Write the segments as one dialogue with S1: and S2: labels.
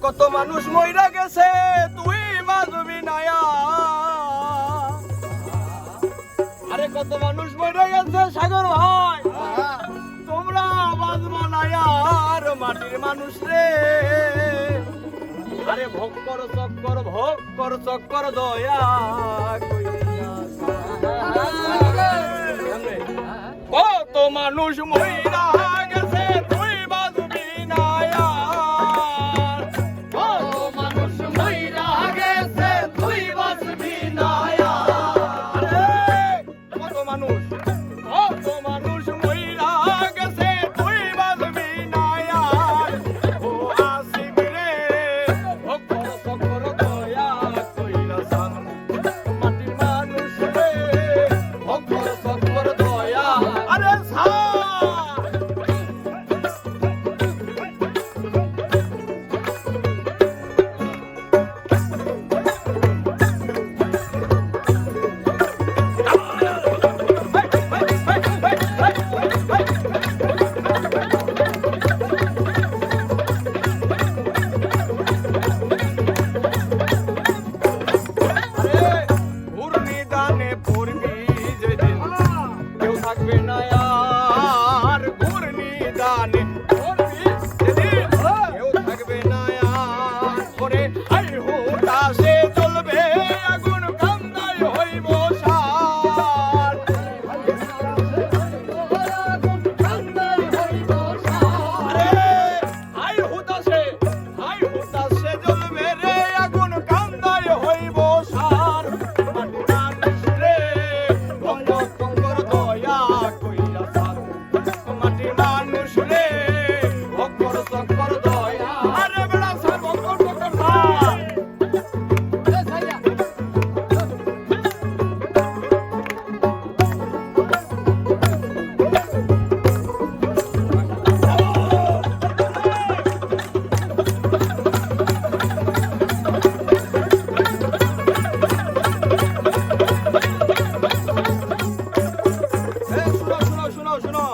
S1: কত মানুষ মইরা গেছে তুই বাজবি নায়া। আরে কত মানুষ মইরা গেছে সাগর ভাই, তোমরা বাজবা নায়া। আর মাটির মানুষ রে, আরে ভোগ কর চক্কর, ভোগ কর চক্কর দয়া কইরা। কত মানুষ মইরা গেছে তুই বাজবি নায়া। কত মানুষ মইরা গেছে তুই বাজবি নায়া। আরে কত মানুষ মইরা গেছে তুই বাজবি নায়া। ও আসিক রে, ভোগ কর চক্কর দয়া কইরা সান। মাটির মানুষ রে, ভোগ কর চক্কর দয়া। আরে ঘূর্ণিদানে পড়বি যেদিন কেউ থাকবে না আর। ঘূর্ণিদানে পড়বি যেদিন কেউ থাকবে না আর। ওরে আই হুতাশে জ্বলবে আগুন, কান্দায় হইব সার। আরে আই হুতাশে জ্বলবে রে আগুন, কান্দায় হইব সার। মাটির মানুষ রে, ভোগ কর চক্কর দয়া কইরা সার। মাটির মানুষ রে, ভোগ কর চক্কর দয়া। আরে বেড়া সার, ভোগ কর চক্কর সার। শুনো,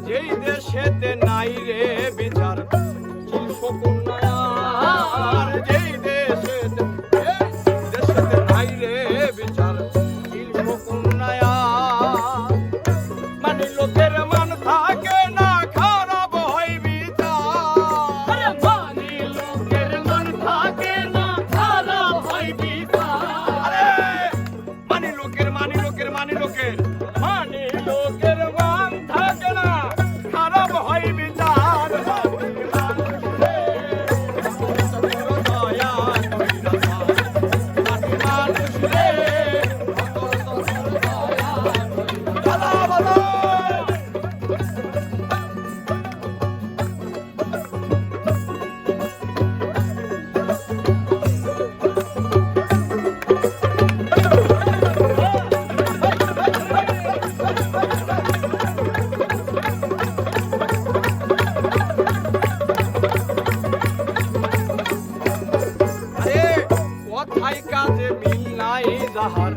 S1: যেই দেশেতে নাই রে বিচার শকুনায়ার। যেই দেশেতে নাই রে বিচার শকুনায়ার। মানে লোকের মান থাকে না, খারাপ হয় বিচার। মানে লোকের মান থাকে না, খারাপ হয় বিচার। আরে মানে লোকের মান থাকে না, খারাপ হয় বিচার। কথায় কাজে মিল নাই যাহার,